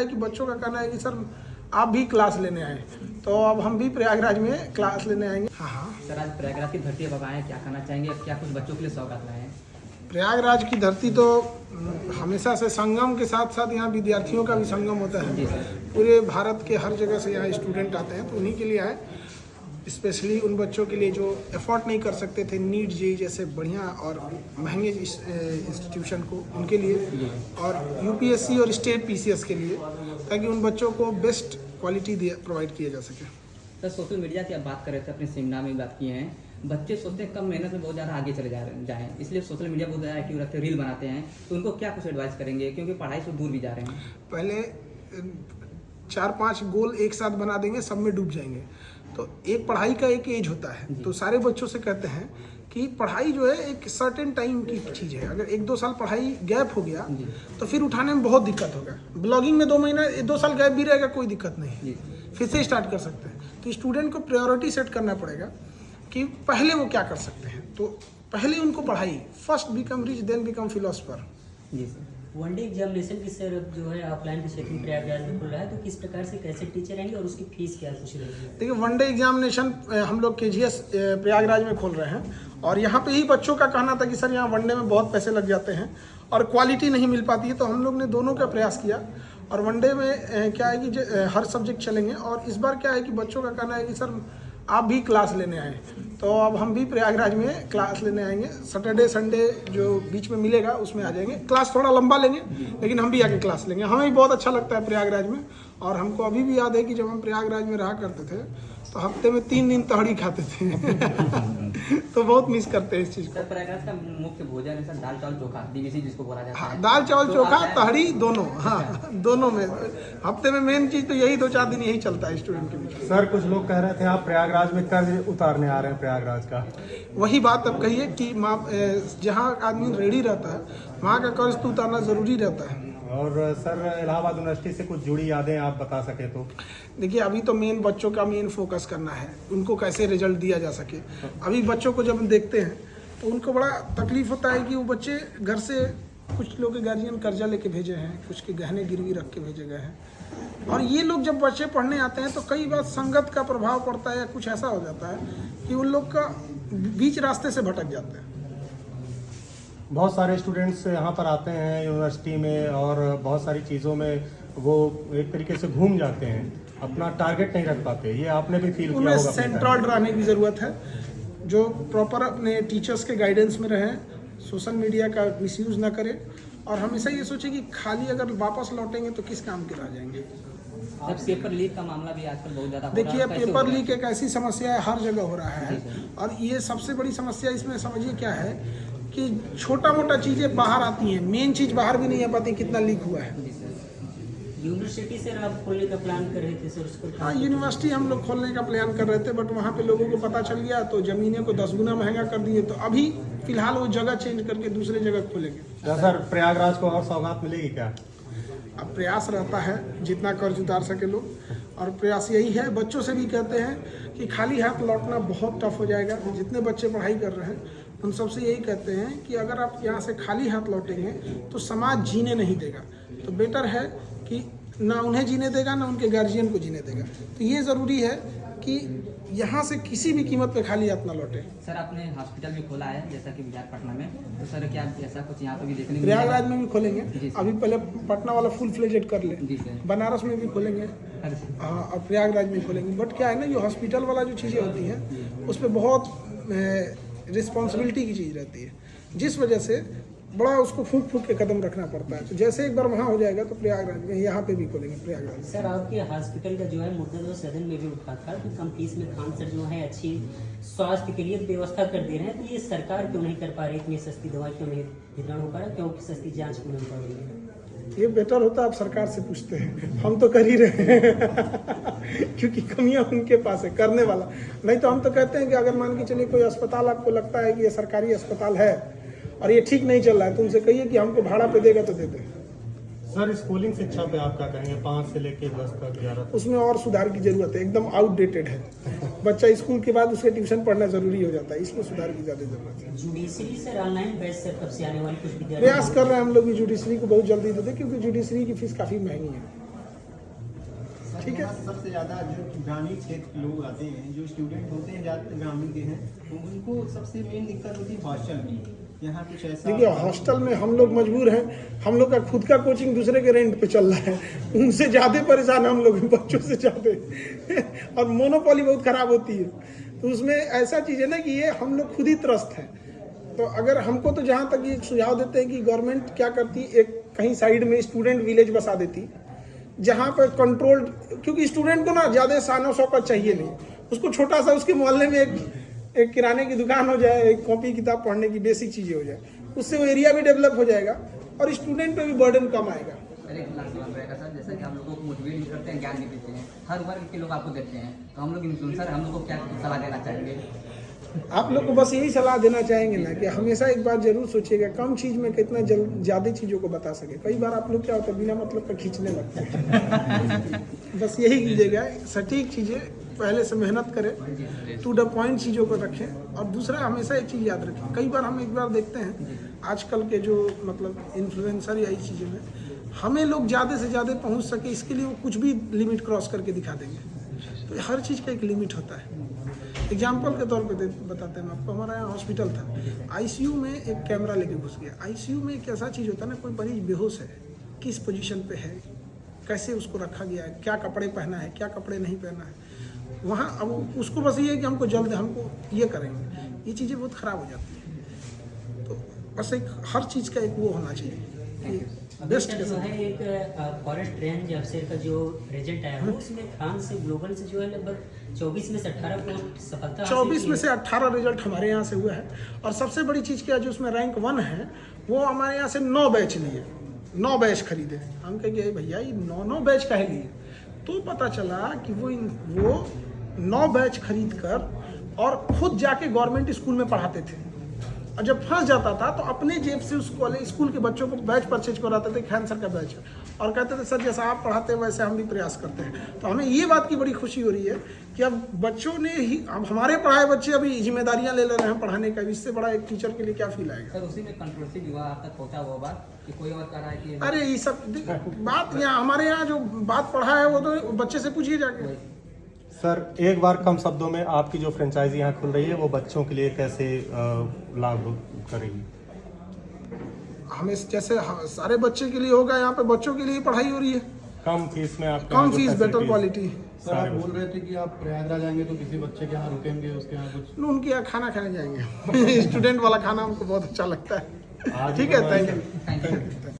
कि बच्चों का कहना है कि सर आप भी क्लास लेने आए, तो अब हम भी प्रयागराज में क्लास लेने आएंगे। हाँ सर, आज प्रयागराज की धरती पर आए, क्या कहना चाहेंगे, क्या कुछ बच्चों के लिए सौगात लाए हैं? प्रयागराज की धरती तो हमेशा से संगम के साथ साथ यहाँ विद्यार्थियों का भी संगम होता है। पूरे भारत के हर जगह से यहाँ स्टूडेंट आते हैं, तो उन्हीं के लिए आए, स्पेशली उन बच्चों के लिए जो एफोर्ड नहीं कर सकते थे नीट जेईई जैसे बढ़िया और महंगे इंस्टीट्यूशन को, उनके लिए, और यूपीएससी और स्टेट पीसीएस के लिए, ताकि उन बच्चों को बेस्ट क्वालिटी प्रोवाइड किया जा सके। सर, सोशल मीडिया की आप बात कर रहे थे, अपने सेमिनार में बात किए हैं, बच्चे सोचते हैं कम मेहनत में बहुत ज़्यादा आगे चले जाएँ, इसलिए सोशल मीडिया बहुत ज़्यादा एक्टिव रहते हैं, रील बनाते हैं, तो उनको क्या कुछ एडवाइस करेंगे, क्योंकि पढ़ाई से दूर भी जा रहे हैं? पहले 4-5 गोल एक साथ बना देंगे, सब में डूब जाएंगे। तो एक पढ़ाई का एक एज होता है, तो सारे बच्चों से कहते हैं कि पढ़ाई जो है एक सर्टेन टाइम की चीज़ है। अगर 1-2 साल पढ़ाई गैप हो गया तो फिर उठाने में बहुत दिक्कत होगा। ब्लॉगिंग में 2 महीना 2 साल गैप भी रहेगा, कोई दिक्कत नहीं, फिर से स्टार्ट कर सकते हैं। तो स्टूडेंट को प्रायोरिटी सेट करना पड़ेगा कि पहले वो क्या कर सकते हैं। तो पहले उनको पढ़ाई, first become rich then become philosopher. जी सर। वनडे एग्जामिनेशन की सर जो है ऑफलाइन की सेटिंग प्रयागराज में खुल रहा है, तो किस प्रकार से कैसे टीचर रहेंगे और उसकी फीस क्या कुछ रहेगी? देखिए, वनडे एग्जामिनेशन हम लोग केजीएस प्रयागराज में खोल रहे हैं, और यहाँ पे ही बच्चों का कहना था कि सर यहाँ वनडे में बहुत पैसे लग जाते हैं और क्वालिटी नहीं मिल पाती है, तो हम लोग ने दोनों का प्रयास किया। और वनडे में क्या है कि हर सब्जेक्ट चलेंगे, और इस बार क्या है कि बच्चों का कहना है कि सर आप भी क्लास लेने आए, तो अब हम भी प्रयागराज में क्लास लेने आएंगे। सैटरडे संडे जो बीच में मिलेगा उसमें आ जाएंगे। क्लास थोड़ा लंबा लेंगे, लेकिन हम भी आके क्लास लेंगे। हमें भी बहुत अच्छा लगता है प्रयागराज में, और हमको अभी भी याद है कि जब हम प्रयागराज में रहा करते थे तो हफ्ते में 3 दिन तहड़ी खाते थे तो बहुत मिस करते हैं इस चीज़ को। सर, प्रयागराज का मुख्य भोजन है सर दाल चावल चोखा, डीवीसी जिसको बोला जाता है। दाल चावल तो चोखा तहड़ी दोनों, हाँ दोनों में। हफ्ते में मेन चीज़ तो यही 2-4 दिन यही चलता है स्टूडेंट के बीच। सर, कुछ लोग कह रहे थे आप प्रयागराज में कर्ज उतारने आ रहे हैं प्रयागराज का। वही बात अब कहिए कि जहाँ आदमी रेडी रहता है वहाँ का कर्ज तो उतारना ज़रूरी रहता है। और सर, इलाहाबाद यूनिवर्सिटी से कुछ जुड़ी यादें आप बता सके तो? देखिए, अभी तो मेन बच्चों का मेन फोकस करना है, उनको कैसे रिजल्ट दिया जा सके। अभी बच्चों को जब हम देखते हैं तो उनको बड़ा तकलीफ होता है कि वो बच्चे घर से, कुछ लोग के गार्जियन कर्जा लेके भेजे हैं, कुछ के गहने गिरवी रख के भेजे गए हैं, और ये लोग जब बच्चे पढ़ने आते हैं तो कई बार संगत का प्रभाव पड़ता है या कुछ ऐसा हो जाता है कि उन लोग का बीच रास्ते से भटक जाते हैं। बहुत सारे स्टूडेंट्स यहाँ पर आते हैं यूनिवर्सिटी में, और बहुत सारी चीज़ों में वो एक तरीके से घूम जाते हैं, अपना टारगेट नहीं रख पाते। ये आपने भी फील किया उनमें होगा। सेंट्रल रहने की ज़रूरत है, जो प्रॉपर अपने टीचर्स के गाइडेंस में रहें, सोशल मीडिया का मिसयूज़ ना करें, और हमेशा ये सोचें कि खाली अगर वापस लौटेंगे तो किस काम के रह जाएंगे। जब पेपर लीक का मामला भी आजकल बहुत ज़्यादा देखिए, पेपर लीक एक ऐसी समस्या है, हर जगह हो रहा है, और ये सबसे बड़ी समस्या इसमें समझिए क्या है कि छोटा मोटा चीज़ें बाहर आती हैं, मेन चीज़ बाहर भी नहीं आ पाती कितना लीक हुआ है। यूनिवर्सिटी से आप खोलने का प्लान कर रहे थे सर उसको? हाँ, यूनिवर्सिटी हम लोग खोलने का प्लान कर रहे थे, बट वहाँ पे लोगों को पता चल गया तो ज़मीनें को 10 गुना महंगा कर दिए, तो अभी फिलहाल वो जगह चेंज करके दूसरे जगह खोलेंगे। सर, प्रयागराज को और सौगात मिलेगी क्या? अब प्रयास रहता है जितना कर्ज उतार सके लोग, और प्रयास यही है। बच्चों से भी कहते हैं कि खाली हाथ लौटना बहुत टफ हो जाएगा। जितने बच्चे पढ़ाई कर रहे हैं उन सबसे यही कहते हैं कि अगर आप यहाँ से खाली हाथ लौटेंगे तो समाज जीने नहीं देगा, तो बेटर है कि ना उन्हें जीने देगा ना उनके गार्जियन को जीने देगा। तो ये ज़रूरी है कि यहाँ से किसी भी कीमत पे खाली हाथ ना लौटे। सर, आपने हॉस्पिटल भी खोला है जैसा कि विशाखापट्टनम में, तो सर क्या ऐसा कुछ यहाँ पे भी देखने को प्रयागराज में भी खोलेंगे, अभी पहले पटना वाला फुल फ्लेजेड कर ले, बनारस में भी खोलेंगे, और प्रयागराज में खोलेंगे। बट क्या है ना, ये हॉस्पिटल वाला जो चीज़ें होती हैं उस पर बहुत रिस्पॉन्सिबिलिटी की चीज़ रहती है, जिस वजह से बड़ा उसको फूंक फूंक के कदम रखना पड़ता है। तो जैसे एक बार वहाँ हो जाएगा तो प्रयागराज में, यहाँ पे भी खोलेंगे प्रयागराज। सर, आपके हॉस्पिटल का जो है मुद्दा जो सदन में भी उठा था कि कम फीस में खान सर जो है अच्छी स्वास्थ्य के लिए व्यवस्था कर दे रहे हैं, तो ये सरकार क्यों नहीं कर पा रही, इतनी सस्ती दवाई क्यों नहीं वितरण हो पा रहा, क्योंकि सस्ती जाँच क्यों नहीं पड़ रही है? ये बेटर होता आप सरकार से पूछते हैं, हम तो कर ही रहे हैं क्योंकि कमियां उनके पास है करने वाला। नहीं तो हम तो कहते हैं कि अगर मान के चलिए कोई अस्पताल आपको लगता है कि ये सरकारी अस्पताल है और ये ठीक नहीं चल रहा है, तो उनसे कहिए कि हमको भाड़ा पे देगा तो दे दे। सर, स्कूलिंग शिक्षा पे आप क्या कहेंगे? 5 से लेकर 10 तक 11 तक उसमें और सुधार की जरूरत है, एकदम आउटडेटेड है। बच्चा स्कूल के बाद उसके ट्यूशन पढ़ना जरूरी हो जाता है, इसमें सुधार की ज्यादा जरूरत है। Judiciary sir online batch sir कब से आने वाली, कुछ विद्यार्थी प्रयास कर रहे हैं हम लोग भी जुडिशरी को बहुत जल्दी दे दें, क्योंकि जुडिशरी की फीस काफी महंगी है। ठीक है। सबसे ज़्यादा जो ग्रामीण क्षेत्र के लोग आते हैं, जो स्टूडेंट होते हैं ज़्यादातर ग्रामीण के हैं, तो उनको सबसे मेन दिक्कत होती है हॉस्टल की। यहाँ कुछ ऐसा देखिए हॉस्टल में हम लोग मजबूर हैं, हम लोग का खुद का कोचिंग दूसरे के रेंट पे चल रहा है, उनसे ज़्यादा परेशान हम लोग बच्चों से ज़्यादा और मोनोपोली बहुत ख़राब होती है। तो उसमें ऐसा चीज़ है ना कि ये हम लोग खुद ही त्रस्त हैं। तो अगर हमको तो जहाँ तक ये सुझाव देते हैं कि गवर्नमेंट क्या करती, एक कहीं साइड में स्टूडेंट विलेज बसा देती, जहाँ पर कंट्रोल्ड, क्योंकि स्टूडेंट को ना ज़्यादा शानो शौकत चाहिए नहीं, उसको छोटा सा उसके मोहल्ले में एक किराने की दुकान हो जाए, एक कॉपी किताब पढ़ने की बेसिक चीज़ें हो जाए, उससे वो एरिया भी डेवलप हो जाएगा और स्टूडेंट पे भी बर्डन कम आएगा। अरे एक लाख सवाल रहेगा सर, जैसा कि हम लोगों को मोटिवेट भी करते हैं, ज्ञान भी देते हैं, हर वर्ग के लोग आपको देते हैं, तो हम लोग इन्फ्लुएंसर हम लोग को क्या सलाह देना चाहेंगे? आप लोग को बस यही सलाह देना चाहेंगे ना कि हमेशा एक बात जरूर सोचिएगा, कम चीज़ में कितना ज़्यादा चीज़ों को बता सके। कई बार आप लोग क्या होता है बिना मतलब का खींचने लगते हैं। बस यही कीजिएगा, सटीक चीज़ें पहले से मेहनत करें, टू द पॉइंट चीज़ों को रखें। और दूसरा हमेशा एक चीज़ याद रखें, कई बार हम एक बार देखते हैं आजकल के जो मतलब इन्फ्लुएंसर या इस चीज़ों में हमें लोग ज़्यादा से ज़्यादा पहुंच सके, इसके लिए वो कुछ भी लिमिट क्रॉस करके दिखा देंगे। तो हर चीज़ का एक लिमिट होता है। एग्जाम्पल के तौर पे बताते हैं आपको, हमारा यहाँ हॉस्पिटल था, आईसीयू में एक कैमरा लेके घुस गया। आईसीयू में एक ऐसा चीज़ होता है ना, कोई मरीज बेहोश है, किस पोजीशन पे है, कैसे उसको रखा गया है, क्या कपड़े पहना है, क्या कपड़े नहीं पहना है, वहाँ अब उसको बस ये है कि हमको जल्द हमको ये करेंगे, ये चीज़ें बहुत ख़राब हो जाती हैं। तो बस एक हर चीज़ का एक वो होना चाहिए, बेस्ट जो है एक फॉरेस्ट रेंज अफसर का जो रिजल्ट आया है उसमें खान से ग्लोबल से जो है लगभग 24 में से 18 पोस्ट सफलता 24 में से 18 रिजल्ट हमारे यहाँ से हुआ है। और सबसे बड़ी चीज़ क्या है, जो उसमें रैंक 1 है वो हमारे यहाँ से 9 बैच लिए, 9 बैच खरीदे। हम कहेंगे भैया ये 9 बैच काहे लिए, तो पता चला कि वो 9 बैच खरीद कर और खुद जाके गवर्नमेंट स्कूल में पढ़ाते थे। और जब फंस जाता था तो अपने जेब से उस कॉलेज स्कूल के बच्चों को बैच परचेज कराते थे, खान सर का बैच है, और कहते थे सर जैसा आप पढ़ाते हैं वैसे हम भी प्रयास करते हैं। तो हमें ये बात की बड़ी खुशी हो रही है कि अब बच्चों ने ही, अब हमारे पढ़ाए बच्चे अभी जिम्मेदारियां ले रहे हैं पढ़ाने का, इससे बड़ा एक टीचर के लिए क्या फील आएगा। सर उसी में कंट्रोवर्सी विवाह आप तक पहुंचा हुआ बात कि कोई और कह रहा है कि अरे ये सब बात यहाँ हमारे यहाँ जो बात पढ़ा है वो तो बच्चे से पूछिए जाके। सर एक बार कम शब्दों में आपकी जो फ्रेंचाइजी यहाँ खुल रही है वो बच्चों के लिए कैसे लाभ करेगी? हमें जैसे सारे बच्चे के लिए होगा, यहाँ पे बच्चों के लिए पढ़ाई हो रही है, कम फीस में आप कम फीस बेटर क्वालिटी। सर आप बोल रहे थे कि आप प्रयागराज आएंगे तो किसी बच्चे के यहाँ रुकेंगे, उसके यहाँ कुछ उनके यहाँ खाना खाने जाएंगे। स्टूडेंट वाला खाना हमको बहुत अच्छा लगता है। ठीक है, थैंक यू।